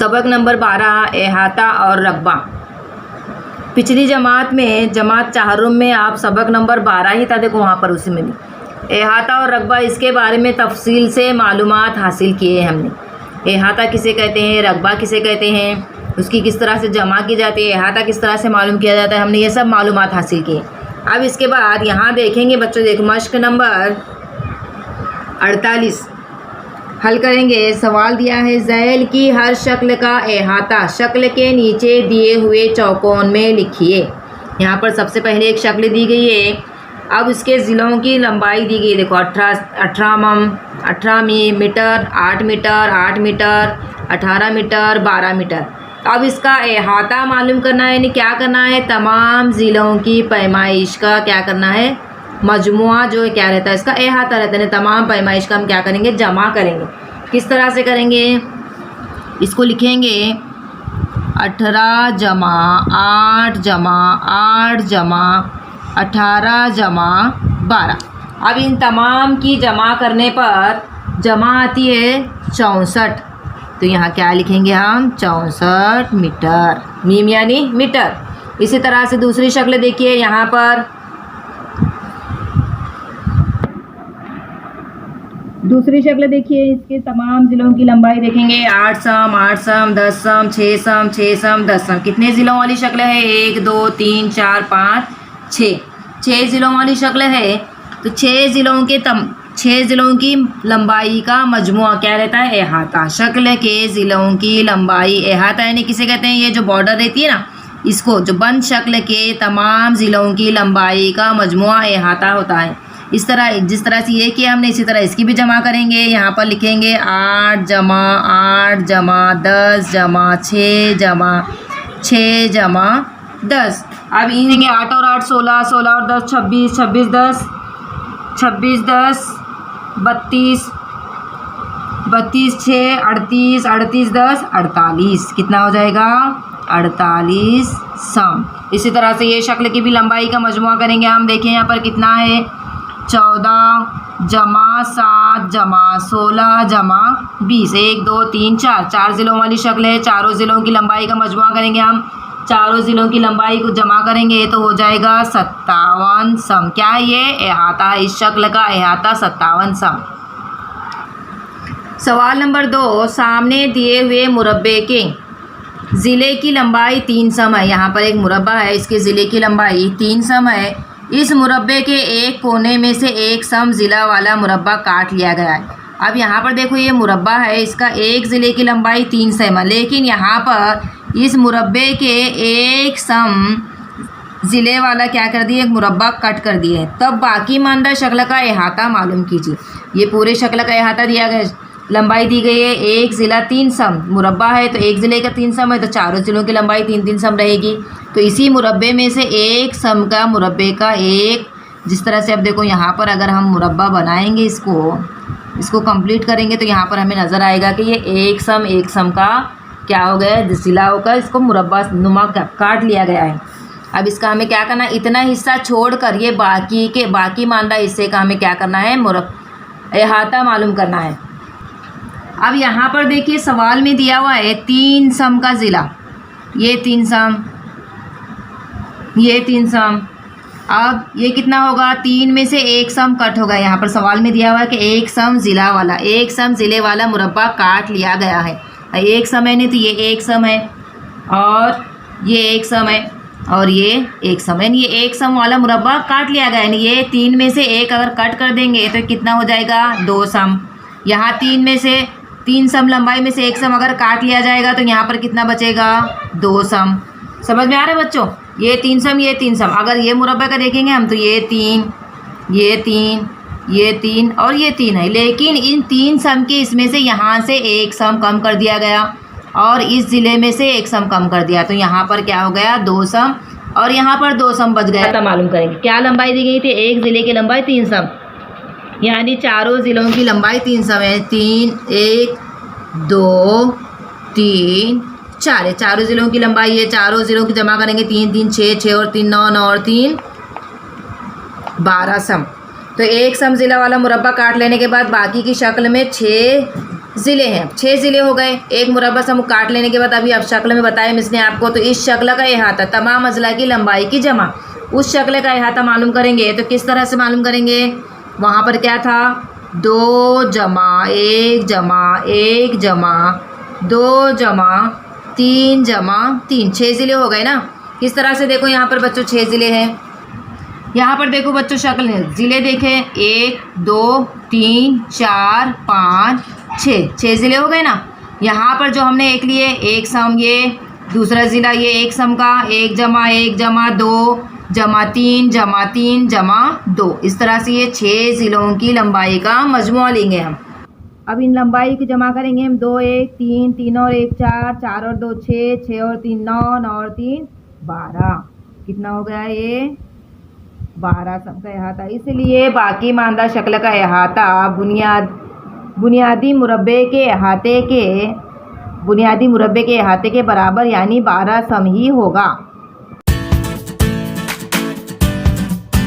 सबक नंबर 12 अहाता और रकबा। पिछली जमात में जमात चाहरुम में आप सबक नंबर 12 ही था, देखो वहाँ पर उसी में भी अहाता और रकबा इसके बारे में तफसील से मालूमात हासिल किए हमने। अहाता किसे कहते हैं, रकबा किसे कहते हैं, उसकी किस तरह से जमा की जाती है, अहाता किस तरह से मालूम किया जाता है, हमने ये सब मालूमात हासिल किए। अब इसके बाद यहाँ देखेंगे बच्चों, देखो मश्क नंबर 48 हल करेंगे। सवाल दिया है ज़ैल की हर शक्ल का अहाता शक्ल के नीचे दिए हुए चौकोन में लिखिए। यहाँ पर सबसे पहले एक शक्ल दी गई है। अब इसके ज़िलों की लंबाई दी गई, देखो 18 metre, 8 metre, 8 metre, 18 metre, 12 metre. अब इसका अहाता मालूम करना है, यानी क्या करना है, तमाम ज़िलों की पैमाइश का क्या करना है, मजमुआ जो क्या रहता है इसका अहाता रहता है। तमाम पैमाइश का हम क्या करेंगे, जमा करेंगे। किस तरह से करेंगे, इसको लिखेंगे 18 जमा 8 जमा 8 जमा 18 जमा 12। अब इन तमाम की जमा करने पर जमा आती है 64। तो यहाँ क्या लिखेंगे हम, 64 मीटर, मीम यानी मीटर। इसी तरह से दूसरी शक्ल देखिए, यहाँ पर दूसरी शक्ल देखिए, इसके तमाम ज़िलों की लंबाई देखेंगे 8 सम 8 सम 10 सम 6 सम 6 सम 10 सम। कितने ज़िलों वाली शक्ल है, 1 2 3 4 5 6 ज़िलों वाली शक्ल है। तो 6 ज़िलों की लंबाई का मजमुआ क्या रहता है, अहाता। शक्ल के ज़िलों की लंबाई अहाता यानी किसे कहते हैं, ये जो बॉर्डर रहती है ना, इसको जो बंद शक्ल के तमाम ज़िलों की लंबाई का मजमुआ अहाता होता है। इस तरह जिस तरह से ये किया हमने, इसी तरह इसकी भी जमा करेंगे। यहाँ पर लिखेंगे 8 जमा 8 जमा 10 जमा 6 जमा 6 जमा 10। अब इनके 8 और 8 16, 16 और 10 26, 26 10 26 10 32 32 6 38 38 10 48। कितना हो जाएगा, 48 सम। इसी तरह से ये शक्ल की भी लंबाई का मजमुआ करेंगे हम। देखिए यहाँ पर कितना है, 14 जमा 7 जमा 16 जमा 20। 1 2 3 4 ज़िलों वाली शक्ल है। चारों ज़िलों की लंबाई का मजमुआ करेंगे हम। चारों ज़िलों की लंबाई को जमा करेंगे तो हो जाएगा 57 सम। क्या है ये, अहाता है। इस शक्ल का अहाता 57 सम। सवाल नंबर 2, सामने दिए हुए मुरब्बे के ज़िले की लंबाई 3 सम है। यहाँ पर एक मुरब्बा है, इसके ज़िले की लंबाई 3 सम है। इस मुरब्बे के एक कोने में से एक सम ज़िला वाला मुरब्बा काट लिया गया है। अब यहाँ पर देखो ये मुरब्बा है, इसका एक ज़िले की लंबाई 3 सम है, लेकिन यहाँ पर इस मुरब्बे के एक सम ज़िले वाला क्या कर दिए, एक मुरब्बा कट कर दिए है। तब बाकी मानदा शक्ल का अहाता मालूम कीजिए। ये पूरे शक्ल का अहाता दिया गया, लंबाई दी गई है, एक ज़िला 3 सम, मुरब्बा है तो एक ज़िले का 3 सम है, तो चारों ज़िलों की लंबाई 3-3 सम रहेगी। तो इसी मुरब्बे में से एक सम का मुरब्बे का एक, जिस तरह से अब देखो यहाँ पर अगर हम मुरब्बा बनाएंगे, इसको कंप्लीट करेंगे तो यहाँ पर हमें नज़र आएगा कि ये एक सम का क्या हो गया, ज़िला होकर इसको मुरब्बा नुमा काट लिया गया है। अब इसका हमें क्या करना है, इतना हिस्सा छोड़कर ये बाकी मानदा हिस्से का हमें क्या करना है, अहाता मालूम करना है। अब यहाँ पर देखिए सवाल में दिया हुआ है 3 सम का ज़िला, ये 3 सम, ये 3 सम। अब ये कितना होगा, 3 में से एक सम कट होगा। यहाँ पर सवाल में दिया हुआ है कि एक सम ज़िला वाला, एक सम ज़िले वाला मुरब्बा काट लिया गया है। एक सम है नहीं तो ये एक सम है, और ये एक सम है, और ये एक सम है। ये एक सम वाला मुरब्बा काट लिया गया है। ये 3 में से एक अगर कट कर देंगे तो कितना हो जाएगा, 2 सम। यहाँ 3 में से 3 सम लंबाई में से एक सम अगर काट लिया जाएगा तो यहाँ पर कितना बचेगा, 2 सम। समझ में आ रहा है बच्चों, ये 3 सम, ये 3 सम। अगर ये मुरब्बे का देखेंगे हम तो ये 3 ये 3 ये 3 और ये 3 है, लेकिन इन 3 सम के इसमें से यहाँ से एक सम कम कर दिया गया और इस ज़िले में से एक सम कम कर दिया, तो यहाँ पर क्या हो गया, 2 सम, और यहाँ पर 2 सम बच गया। तो मालूम करेंगे क्या लंबाई दी गई थी, एक ज़िले की लंबाई 3 सम, यानी चारों ज़िलों की लंबाई 3 सम है। 3 1 2 3 4 है, चारों ज़िलों की लंबाई है। चारों ज़िलों की जमा करेंगे, 3 3 6 6 और 3 9 9 और 3 12 सम। तो एक सम ज़िला वाला मुरब्बा काट लेने के बाद बाकी की शक्ल में 6 ज़िले हैं। 6 ज़िले हो गए। एक मुरब्बा समूह काट लेने के बाद अभी अब शक्ल में बताया मिस ने आपको, तो इस शक्ल का अहाता तमाम अज़ला की लंबाई की जमा। उस शक्ल का अहाता मालूम करेंगे तो किस तरह से मालूम करेंगे? वहाँ पर क्या था? 2 जमा 1 जमा 1 जमा 2 जमा 3 जमा 3, 6 ज़िले हो गए ना। किस तरह से देखो यहाँ पर बच्चों 6 ज़िले हैं। यहाँ पर देखो बच्चों शक्ल है, ज़िले देखें 1 2 3 4 5 6 ज़िले हो गए ना। यहाँ पर जो हमने एक लिए, एक सम ये, दूसरा ज़िला ये एक सम का 1 जमा 1 जमा 2 जमा 3 जमा 3 जमा 2, इस तरह से ये 6 ज़िलों की लंबाई का मजमूआ लेंगे हम। अब इन लंबाई की जमा करेंगे हम। 2 1 3 3 और 1 4 4 और 2 6 6 और 3 9 9 और 3 12, कितना हो गया ये? 12 सम का अहाता। इसलिए बाकी मानदा शक्ल का अहाता बुनियादी मुरब्बे के अहाते के बराबर यानी 12 सम ही होगा।